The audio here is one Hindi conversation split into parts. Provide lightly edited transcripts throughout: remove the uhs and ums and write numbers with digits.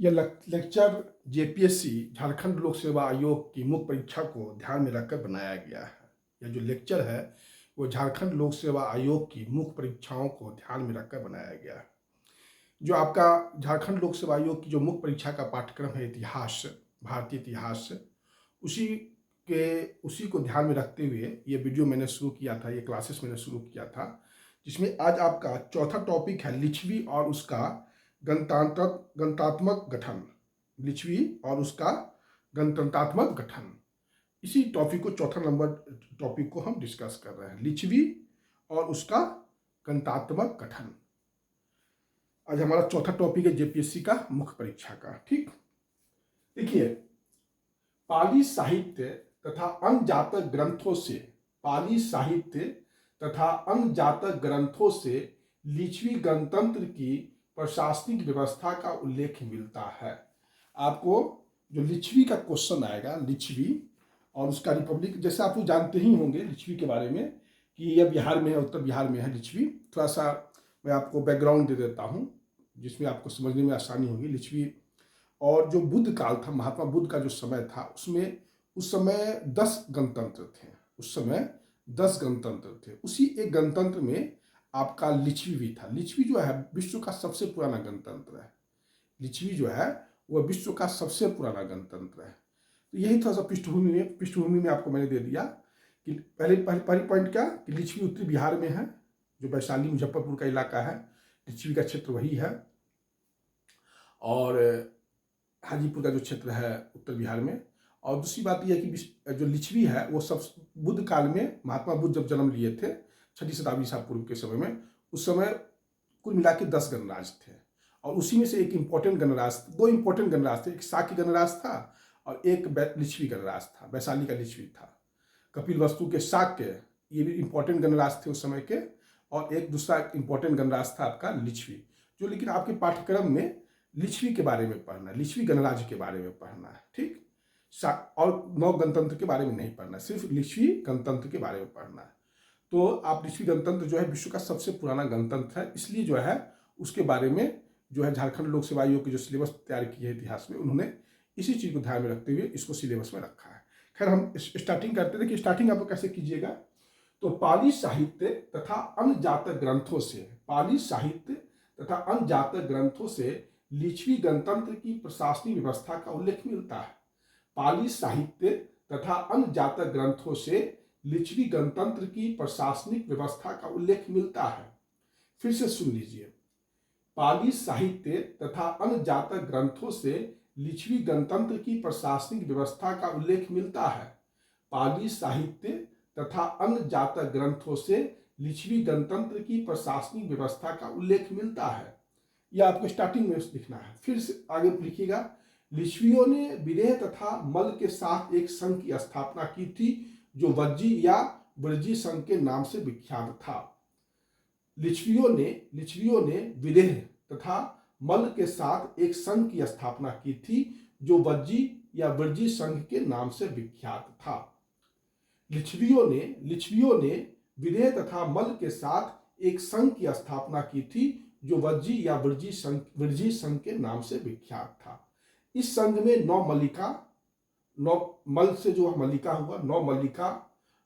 यह लेक्चर जेपीएससी झारखंड लोक सेवा आयोग की मुख्य परीक्षा को ध्यान में रखकर बनाया गया है। यह जो लेक्चर है वो झारखंड लोक सेवा आयोग की मुख्य परीक्षाओं को ध्यान में रखकर बनाया गया है। जो आपका झारखंड लोक सेवा आयोग की जो मुख्य परीक्षा का पाठ्यक्रम है इतिहास, भारतीय इतिहास, उसी उसी को ध्यान में रखते हुए ये वीडियो मैंने शुरू किया था, ये क्लासेस मैंने शुरू किया था, जिसमें आज आपका चौथा टॉपिक है लिच्छवी और उसका गणतात्मक गठन। लिच्छवी और उसका गणतंत्रात्मक गठन, इसी टॉपिक को चौथा नंबर टॉपिक को हम डिस्कस कर रहे हैं, लिच्छवी और उसका गणतंत्रात्मक गठन। आज हमारा चौथा टॉपिक है जेपीएससी का मुख्य परीक्षा का। ठीक, देखिए, पाली साहित्य तथा अन्य जातक ग्रंथों से, पाली साहित्य तथा अन्य जातक ग्रंथों से लिच्छवी गणतंत्र की प्रशासनिक व्यवस्था का उल्लेख मिलता है। आपको जो लिच्छवी का क्वेश्चन आएगा, लिच्छवी और उसका रिपब्लिक, जैसे आप लोग जानते ही होंगे लिच्छवी के बारे में कि यह बिहार में है, उत्तर बिहार में है लिच्छवी। थोड़ा सा मैं आपको बैकग्राउंड दे देता हूँ जिसमें आपको समझने में आसानी होगी। लिच्छवी और जो बुद्ध काल था, महात्मा बुद्ध का जो समय था, उसमें उस समय 10 गणतंत्र थे। उस समय 10 गणतंत्र थे। उसी एक गणतंत्र में आपका लिच्छवी भी था। लिच्छवी जो है विश्व का सबसे पुराना गणतंत्र है। लिच्छवी जो है वह विश्व का सबसे पुराना गणतंत्र है। तो यही थोड़ा सा पृष्ठभूमि में आपको मैंने दे दिया कि पहली पॉइंट क्या कि लिच्छवी उत्तरी बिहार में है, जो वैशाली मुजफ्फरपुर का इलाका है, लिच्छवी का क्षेत्र वही है। और हाजीपुर का जो क्षेत्र है उत्तर बिहार में। और दूसरी बात यह है कि जो लिच्छवी है वो सब बुद्ध काल में, महात्मा बुद्ध जब जन्म लिए थे 6वीं शताब्दी ईसा पूर्व के समय में, उस समय कुल मिला के 10 गणराज थे। और उसी में से एक इम्पोर्टेंट गणराज, 2 इम्पोर्टेंट गणराज थे, एक शाक्य गणराज था और एक लिच्छवी गणराज था, वैशाली का लिच्छवी था। कपिल वस्तु के शाक्य, ये भी इम्पोर्टेंट गणराज थे उस समय के। और एक दूसरा इम्पोर्टेंट गणराज था आपका लिच्छवी, जो लेकिन आपके पाठ्यक्रम में लिच्छवी के बारे में पढ़ना है, लिच्छवी गणराज्य के बारे में पढ़ना है। ठीक, और 9 गणतंत्र के बारे में नहीं पढ़ना है, सिर्फ लिच्छवी गणतंत्र के बारे में पढ़ना है। तो आप लिच्छवी गणतंत्र जो है विश्व का सबसे पुराना गणतंत्र है, इसलिए जो है उसके बारे में जो है झारखंड लोक सेवा आयोग की जो सिलेबस तैयार की है इतिहास में, उन्होंने इसी चीज को ध्यान में रखते हुए इसको सिलेबस में रखा है। खैर, हम स्टार्टिंग करते थे कि स्टार्टिंग आप कैसे कीजिएगा। तो पाली साहित्य तथा अन्य जातक ग्रंथों से, पाली साहित्य तथा अन्य जातक ग्रंथों से लिच्छवी गणतंत्र की प्रशासनिक व्यवस्था का उल्लेख मिलता है। पाली साहित्य तथा अन्य जातक ग्रंथों से लिच्छवी गणतंत्र की प्रशासनिक व्यवस्था का उल्लेख मिलता है। फिर से सुन लीजिए, पाली साहित्य तथा अन्य जातक ग्रंथों से लिच्छवी गणतंत्र की प्रशासनिक व्यवस्था का उल्लेख मिलता है। पाली साहित्य तथा अन्य जातक ग्रंथों से लिच्छवी गणतंत्र की प्रशासनिक व्यवस्था का उल्लेख मिलता है। यह आपको स्टार्टिंग में लिखना है। फिर से आगे लिखिएगा, लिच्छवियों ने विदेह तथा मल के साथ एक संघ की स्थापना की थी जो वज्जी या ब्रजी संघ के नाम से विख्यात था। लिच्छवियों ने विदेह तथा मल के साथ एक संघ की स्थापना की थी जो वज्जी या ब्रजी संघ के नाम से विख्यात था। लिच्छवियों ने विदेह तथा मल के साथ एक संघ की स्थापना की थी जो वज्जी या ब्रजी संघ के नाम से विख्यात था। इस संघ में 9 मल्लिका, 9 मल से जो मल्लिका हुआ, 9 मल्लिका,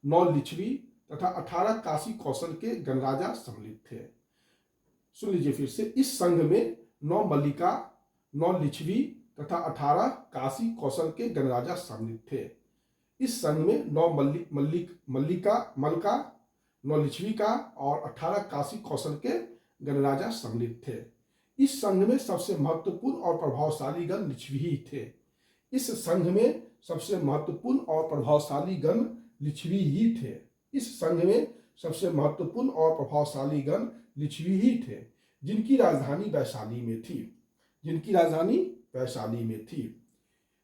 9 लिच्छवी तथा 18 काशी कौशल के गणराजा सम्मिलित थे। सुन लीजिए फिर से, इस संघ में 9 मल्लिका, 9 लिच्छवी तथा 18 काशी कौशल के गणराजा सम्मिलित थे। इस संघ में 9 मल्लिका, 9 लिच्छवी का और 18 काशी कौशल के गणराजा सम्मिलित थे। इस संघ में सबसे महत्वपूर्ण और प्रभावशाली गण लिच्छवी ही थे। इस संघ में सबसे महत्वपूर्ण और प्रभावशाली गण लिच्छवी ही थे। इस संघ में सबसे महत्वपूर्ण और प्रभावशाली गण लिच्छवी ही थे, जिनकी राजधानी वैशाली में थी। जिनकी राजधानी वैशाली में थी।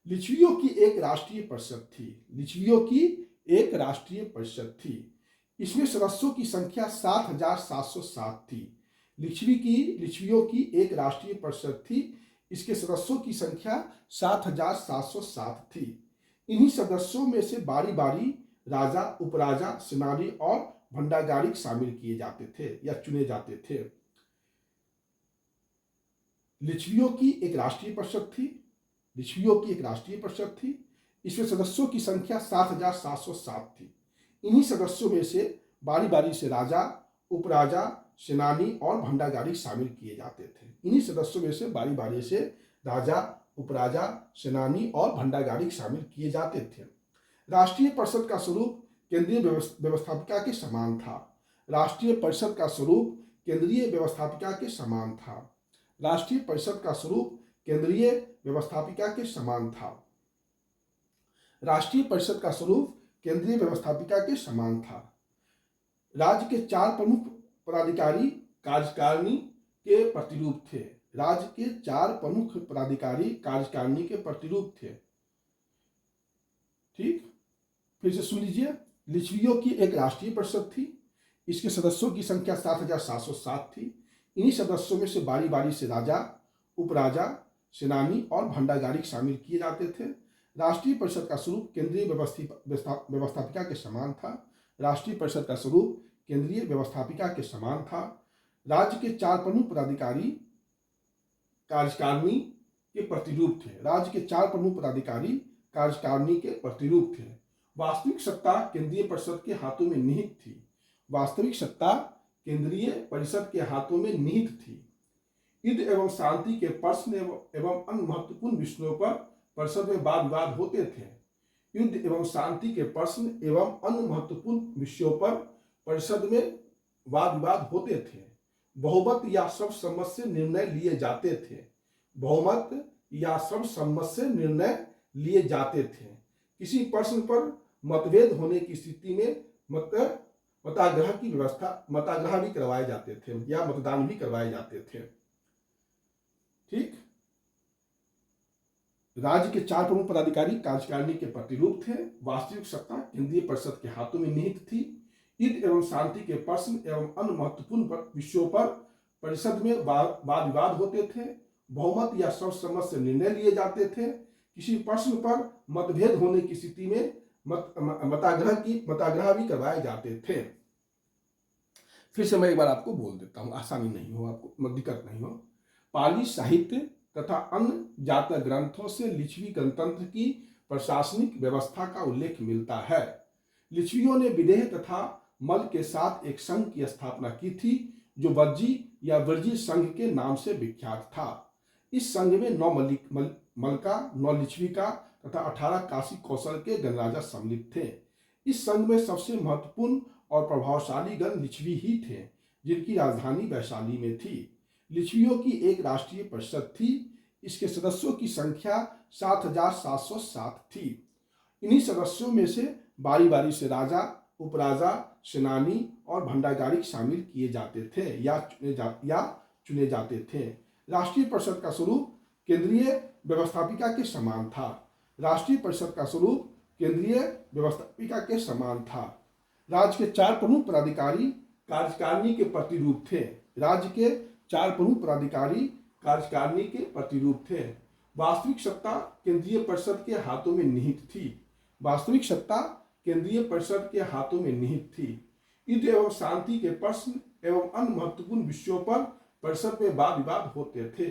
लिच्छवियों की एक राष्ट्रीय परिषद थी। लिच्छवियों की एक राष्ट्रीय परिषद थी। इसमें सदस्यों की संख्या 7,707 थी। लिच्छवियों की एक राष्ट्रीय परिषद थी। इसके सदस्यों की संख्या 7,707 थी। इन्हीं सदस्यों में से बारी बारी राजा, उपराजा, सेनानी और भंडागारिक शामिल किए जाते थे या चुने जाते थे। लिच्छवियों की एक राष्ट्रीय परिषद थी। लिच्छवियों की एक राष्ट्रीय परिषद थी। इसमें सदस्यों की संख्या 7,707 थी। इन्हीं सदस्यों में से बारी बारी से राजा, उपराजा, सेनानी और भंडागारी शामिल किए जाते थे। इन्हीं सदस्यों में से बारी बारी से राजा, उपराजा, सेनानी और भंडागारी शामिल किए जाते थे। राष्ट्रीय परिषद का स्वरूप केंद्रीय व्यवस्थापिका के समान था। राष्ट्रीय परिषद का स्वरूप केंद्रीय व्यवस्थापिका के समान था। राष्ट्रीय परिषद का स्वरूप केंद्रीय व्यवस्थापिका के समान था। राष्ट्रीय परिषद का स्वरूप केंद्रीय व्यवस्थापिका के समान था। राज्य के 4 प्रमुख पदाधिकारी कार्यकारिणी के प्रतिरूप थे। राज्य के 4 प्रमुख पदाधिकारी कार्यकारिणी के प्रतिरूप थे। ठीक, फिर से सुन लीजिए। लिच्छवियों की एक राष्ट्रीय परिषद थी। इसके सदस्यों की संख्या 7,707 थी। इन्हीं सदस्यों में से बारी बारी से राजा, उपराजा, सेनानी और भंडागारी शामिल किए जाते थे। राष्ट्रीय परिषद का स्वरूप केंद्रीय व्यवस्थापिका के समान था। राष्ट्रीय परिषद का स्वरूप केंद्रीय व्यवस्थापिका के समान था। राज्य के 4 प्रमुख पदाधिकारी कार्यकारिणी के प्रतिरूप थे। राज्य के 4 प्रमुख पदाधिकारी कार्यकारिणी के प्रतिरूप थे। वास्तविक सत्ता केंद्रीय परिषद के हाथों में निहित थी। वास्तविक सत्ता केंद्रीय परिषद के हाथों में निहित थी। युद्ध एवं शांति के प्रश्न एवं अन्य महत्वपूर्ण विषयों पर परिषद में वाद विवाद होते थे। युद्ध एवं शांति के प्रश्न एवं अन्य महत्वपूर्ण विषयों पर परिषद में वाद विवाद होते थे। बहुमत या सर्वसम्मत से निर्णय लिए जाते थे। बहुमत या सर्वसम्मत से निर्णय लिए जाते थे। किसी प्रश्न पर मतभेद होने की स्थिति में मताग्रह की व्यवस्था, मताग्रह भी करवाए जाते थे या मतदान भी करवाए जाते थे। ठीक, राज्य के 4 प्रमुख पदाधिकारी कार्यकारिणी के प्रतिरूप थे। वास्तविक सत्ता केंद्रीय परिषद के हाथों में निहित थी। युद्ध एवं शांति के प्रश्न एवं अन्य महत्वपूर्ण विषयों पर परिषद में वाद विवाद होते थे। बहुमत या सर्वसम्मत से निर्णय लिए जाते थे। किसी प्रश्न पर मतभेद होने की स्थिति में मताग्रह भी करवाए जाते थे। फिर से मैं एक बार आपको बोल देता हूं, आसानी नहीं हो, आपको दिक्कत नहीं हो। पाली साहित्य तथा अन्य जातक ग्रंथों से लिच्छवी गणतंत्र की प्रशासनिक व्यवस्था का उल्लेख मिलता है। लिच्छवियों ने विदेह तथा मल के साथ एक संघ की स्थापना की थी जो वज्जी या वर्जी संघ के नाम से विख्यात था। इस संघ में 9 मलका, 9 लिच्छविका तथा 18 काशी कौशल के गणराजा सम्मिलित थे। इस संघ में सबसे महत्वपूर्ण और प्रभावशाली गण लिच्छवी ही थे, जिनकी राजधानी वैशाली में थी। लिच्छवियों की एक राष्ट्रीय परिषद थी। इसके सदस्यों की संख्या 7,707 थी। इन्हीं सदस्यों में से बारी बारी से राजा, उपराजा, सेनानी और भंडागारी शामिल किए जाते थे या चुने जाते थे। राष्ट्रीय परिषद का स्वरूप केंद्रीय व्यवस्थापिका के समान था। राष्ट्रीय परिषद का स्वरूप केंद्रीय व्यवस्थापिका के समान था। राज्य के 4 प्रमुख पदाधिकारी कार्यकारिणी के प्रतिरूप थे। राज्य के 4 प्रमुख पदाधिकारी कार्यकारिणी के प्रतिरूप थे। वास्तविक सत्ता केंद्रीय परिषद के हाथों में निहित थी। वास्तविक सत्ता केंद्रीय परिषद के हाथों में निहित थी। युद्ध एवं शांति के प्रश्न एवं अन्य महत्वपूर्ण विषयों पर परिषद में वाद विवाद होते थे।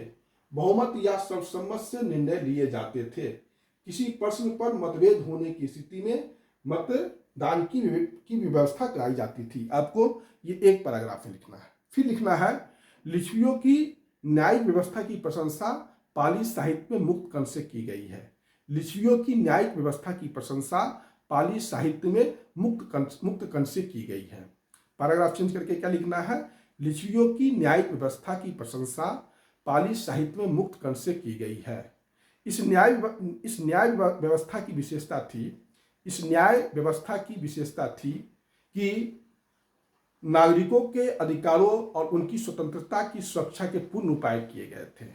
बहुमत या सर्वसम्मत से निर्णय लिए जाते थे। किसी प्रश्न पर मतभेद होने की स्थिति में मतदान की व्यवस्था कराई जाती थी। आपको ये एक पैराग्राफ में लिखना है। फिर लिखना है, लिच्छवियों की न्यायिक व्यवस्था की प्रशंसा पाली साहित्य में मुक्त कंठ से की गई है। लिच्छवियों की न्यायिक व्यवस्था की प्रशंसा पाली साहित्य में मुक्त कंठ से की गई है। पैराग्राफ चेंज करके क्या लिखना है, लिच्छवियों की न्यायिक व्यवस्था की प्रशंसा पाली साहित्य में मुक्त कंठ से की गई है। इस न्याय व्यवस्था की विशेषता थी कि नागरिकों के अधिकारों और उनकी स्वतंत्रता की सुरक्षा के पूर्ण उपाय किए गए थे।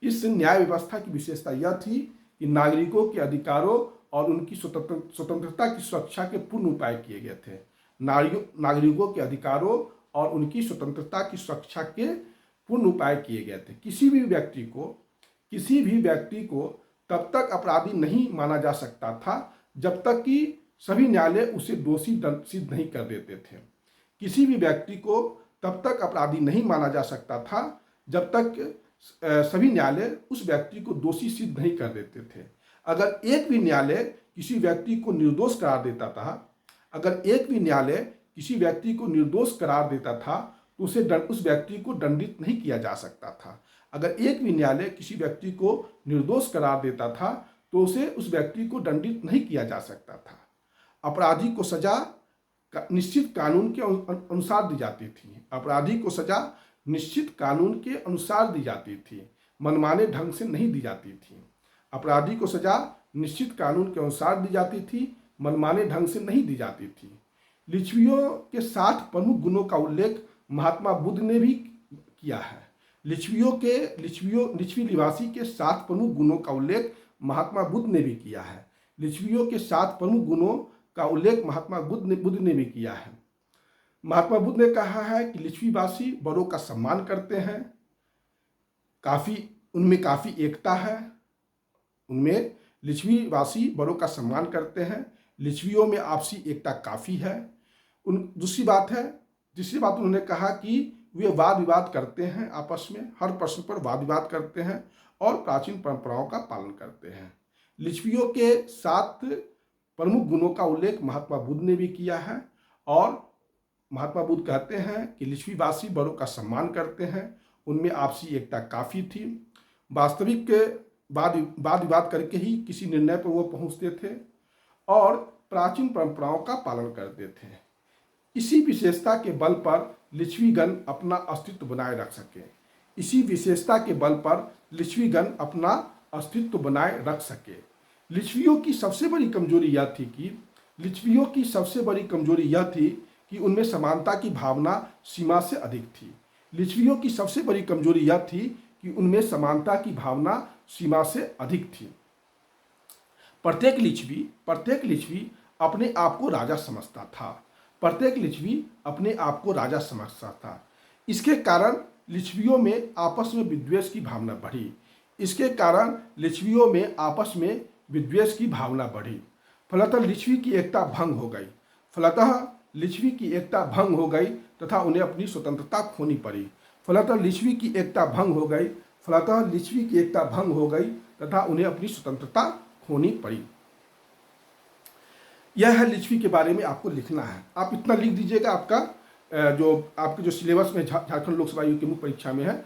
इस न्याय व्यवस्था की विशेषता यह थी कि नागरिकों के अधिकारों और उनकी स्वतंत्रता की सुरक्षा के पूर्ण उपाय किए गए थे। नागरिकों के अधिकारों और उनकी स्वतंत्रता की सुरक्षा के पूर्ण उपाय किए गए थे। किसी भी व्यक्ति को तब तक अपराधी नहीं माना जा सकता था जब तक कि सभी न्यायालय उसे दोषी सिद्ध नहीं कर देते थे। किसी भी व्यक्ति को तब तक अपराधी नहीं माना जा सकता था जब तक सभी न्यायालय उस व्यक्ति को दोषी सिद्ध नहीं कर देते थे। अगर एक भी न्यायालय किसी व्यक्ति को निर्दोष करार देता था, अगर एक भी न्यायालय किसी व्यक्ति को निर्दोष करार देता था तो उस व्यक्ति को दंडित नहीं किया जा सकता था। अगर एक भी न्यायालय किसी व्यक्ति को निर्दोष करार देता था तो उस व्यक्ति को दंडित नहीं किया जा सकता था। अपराधी को सजा निश्चित कानून के अनुसार दी जाती थी। अपराधी को सजा निश्चित कानून के अनुसार दी जाती थी, मनमाने ढंग से नहीं दी जाती थी। अपराधी को सजा निश्चित कानून के अनुसार दी जाती थी, मनमाने ढंग से नहीं दी जाती थी। लिच्छवियों के 7 प्रमुख गुणों का उल्लेख महात्मा बुद्ध ने भी किया है। लिच्छवी निवासी के 7 प्रमुख गुणों का उल्लेख महात्मा बुद्ध ने भी किया है। लिच्छवियों के 7 प्रमुख गुणों का उल्लेख महात्मा बुद्ध ने भी किया है। महात्मा बुद्ध ने कहा है कि लिच्छवीवासी बड़ों का सम्मान करते हैं, उनमें काफ़ी एकता है। उनमें लिच्छवीवासी बड़ों का सम्मान करते हैं, लिच्छवियों में आपसी एकता काफ़ी है। दूसरी बात उन्होंने कहा कि वे वाद विवाद करते हैं, आपस में हर प्रश्न पर वाद विवाद करते हैं और प्राचीन परंपराओं का पालन करते हैं। लिच्छवियों के 7 प्रमुख गुणों का उल्लेख महात्मा बुद्ध ने भी किया है और महात्मा बुद्ध कहते हैं कि लिच्छवीवासी बड़ों का सम्मान करते हैं, उनमें आपसी एकता काफ़ी थी, वास्तविक वाद विवाद करके ही किसी निर्णय पर वो पहुंचते थे और प्राचीन परंपराओं का पालन करते थे। इसी विशेषता के बल पर लिच्छवीगण अपना अस्तित्व बनाए रख सके। इसी विशेषता के बल पर लिच्छवीगण अपना अस्तित्व बनाए रख सके। लिच्छवियों की सबसे बड़ी कमजोरी यह थी कि उनमें समानता की भावना सीमा से अधिक थी। लिच्छवियों की सबसे बड़ी कमजोरी यह थी कि उनमें समानता की भावना सीमा से अधिक थी। प्रत्येक लिच्छवी अपने आप को राजा समझता था। प्रत्येक लिच्छवी अपने आप को राजा समझता था। इसके कारण लिच्छवियों में आपस में विद्वेष की भावना बढ़ी। फलतः लिच्छवी की एकता भंग हो गई तथा उन्हें अपनी स्वतंत्रता खोनी पड़ी। यह है लिच्छवी के बारे में आपको लिखना है। आप इतना लिख दीजिएगा। आपके जो सिलेबस में झारखंड लोक सेवा आयोग की मुख्य परीक्षा में है,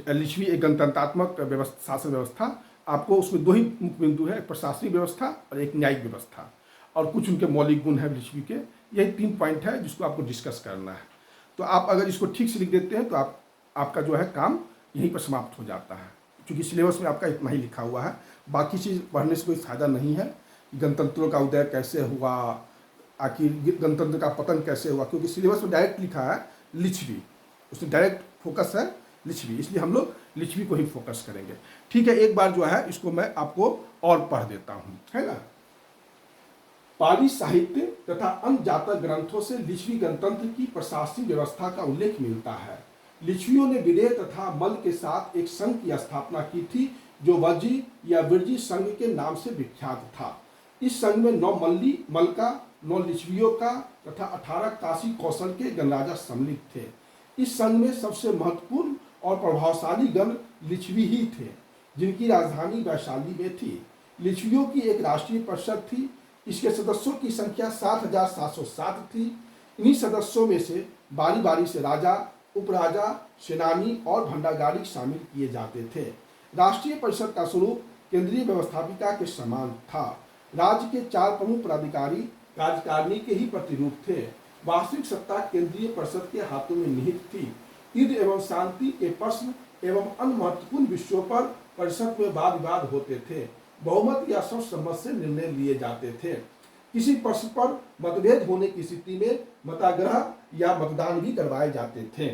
लिच्छवी एक गणतंत्रात्मक शासन व्यवस्था। आपको उसमें 2 ही मुख्य बिंदु है, एक प्रशासनिक व्यवस्था और एक न्यायिक व्यवस्था, और कुछ उनके मौलिक गुण है लिच्छवी के। यही 3 पॉइंट है जिसको आपको डिस्कस करना है। तो आप अगर इसको ठीक से लिख देते हैं तो आपका जो है काम यहीं पर समाप्त हो जाता है, क्योंकि सिलेबस में आपका इतना ही लिखा हुआ है। बाकी चीज़ पढ़ने से कोई फायदा नहीं है। गणतंत्रों का उदय कैसे हुआ, आखिर गणतंत्र का पतन कैसे हुआ, क्योंकि सिलेबस में डायरेक्ट लिखा है लिच्छवी, उसमें डायरेक्ट फोकस है लिच्छवी, इसलिए हम लोग लिच्छवी को ही फोकस करेंगे। ठीक है, एक बार जो है इसको मैं आपको और पढ़ देता हूँ, है ना। पाली साहित्य तथा अन्य जातक ग्रंथों से लिच्छवी गणतंत्र की प्रशासनिक व्यवस्था का उल्लेख मिलता है। लिच्छवियों ने विदेह तथा मल के साथ एक संघ की स्थापना की थी जो वज्जी या विरजी संघ के नाम से विख्यात था। इस संघ में 9 मल का, 9 लिच्छवियों का तथा 18 काशी कौशल के गणराजा सम्मिलित थे। इस संघ में सबसे महत्वपूर्ण और प्रभावशाली गण लिच्छवी ही थे, जिनकी राजधानी वैशाली में थी। लिच्छवियों की एक राष्ट्रीय परिषद थी। इसके सदस्यों की संख्या 7,707 थी। इन्हीं सदस्यों में से बारी बारी से राजा, उपराजा, सेनानी और भंडागारिक शामिल किए जाते थे। राष्ट्रीय परिषद का स्वरूप केंद्रीय व्यवस्थापिका के समान था। राज्य के 4 प्रमुख पदाधिकारी कार्यकारिणी के ही प्रतिरूप थे। वास्तविक सत्ता केंद्रीय परिषद के हाथों में निहित थी। युद्ध एवं शांति के प्रश्न एवं अन्य महत्वपूर्ण विषयों पर परिषद में वाद विवाद होते थे। बहुमत या सर्वसम्मत से निर्णय लिए जाते थे। किसी प्रश्न पर मतभेद होने की स्थिति में मताग्रह या मतदान भी करवाए जाते थे।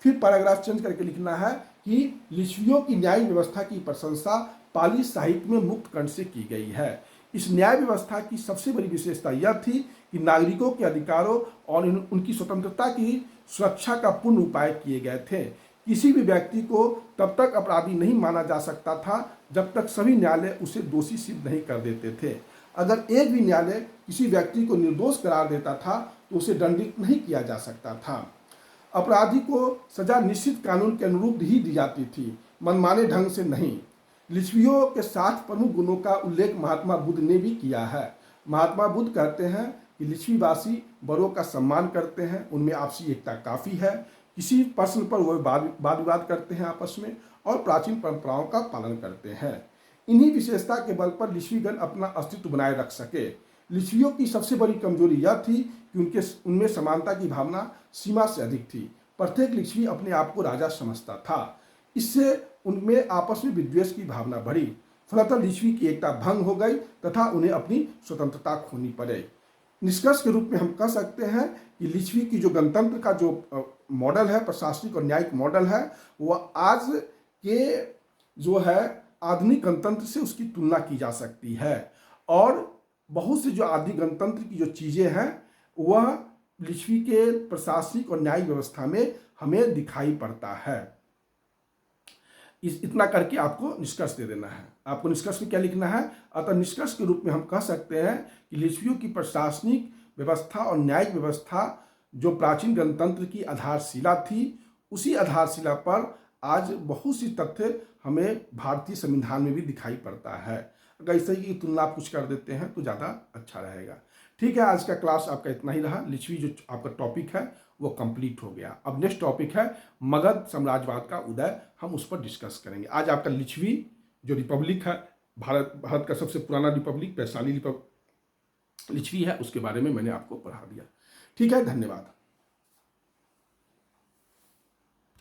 फिर पैराग्राफ चेंज करके लिखना है कि लिच्छवियों की न्याय व्यवस्था की प्रशंसा पाली साहित्य में मुक्त कंठ से की गई है। इस न्याय व्यवस्था की सबसे बड़ी विशेषता यह थी कि नागरिकों के अधिकारों और उनकी स्वतंत्रता की सुरक्षा का पूर्ण उपाय किए गए थे। किसी भी व्यक्ति को तब तक अपराधी नहीं माना जा सकता था जब तक सभी न्यायालय उसे दोषी सिद्ध नहीं कर देते थे। अगर एक भी न्यायालय किसी व्यक्ति को निर्दोष करार देता था तो उसे दंडित नहीं किया जा सकता था। अपराधी को सजा निश्चित कानून के अनुरूप ही दी जाती थी। मनमाने ढंग से नहीं। लिच्छवियों के 7 प्रमुख गुणों का उल्लेख महात्मा बुद्ध ने भी किया है। महात्मा बुद्ध कहते हैं कि लिच्छवीवासी बड़ों का सम्मान करते हैं, उनमें आपसी एकता काफ़ी है, किसी प्रश्न पर वह वाद विवाद करते हैं आपस में, और प्राचीन परंपराओं का पालन करते हैं। इन्हीं विशेषता के बल पर लिच्छवीगण अपना अस्तित्व बनाए रख सके। लिच्छवियों की सबसे बड़ी कमजोरी यह थी कि उनमें समानता की भावना सीमा से अधिक थी। प्रत्येक लिच्छवी अपने आप को राजा समझता था। इससे उनमें आपस में विद्वेष की भावना बढ़ी। फलतः लिच्छवी की एकता भंग हो गई तथा उन्हें अपनी स्वतंत्रता खोनी पड़े। निष्कर्ष के रूप में हम कह सकते हैं कि लिच्छवी की जो गणतंत्र का जो मॉडल है, प्रशासनिक और न्यायिक मॉडल है, वह आज के जो है आधुनिक गणतंत्र से उसकी तुलना की जा सकती है। और बहुत से जो आदि गणतंत्र की जो चीज़ें हैं वह लिच्छवी के प्रशासनिक और न्यायिक व्यवस्था में हमें दिखाई पड़ता है। इतना करके आपको निष्कर्ष दे देना है। आपको निष्कर्ष में क्या लिखना है? अतः निष्कर्ष के रूप में हम कह सकते हैं कि लिच्छवियों की प्रशासनिक व्यवस्था और न्यायिक व्यवस्था जो प्राचीन गणतंत्र की आधारशिला थी, उसी आधारशिला पर आज बहुत सी तथ्य हमें भारतीय संविधान में भी दिखाई पड़ता है। अगर इस तरीके की तुलना आप कुछ कर देते हैं तो ज़्यादा अच्छा रहेगा। ठीक है, आज का क्लास आपका इतना ही रहा। लिच्छवी जो आपका टॉपिक है वो कंप्लीट हो गया। अब नेक्स्ट टॉपिक है मगध साम्राज्यवाद का उदय, हम उस पर डिस्कस करेंगे। आज आपका लिच्छवी जो रिपब्लिक है, भारत का सबसे पुराना रिपब्लिक वैशाली लिच्छवी है, उसके बारे में मैंने आपको पढ़ा दिया। ठीक है, धन्यवाद।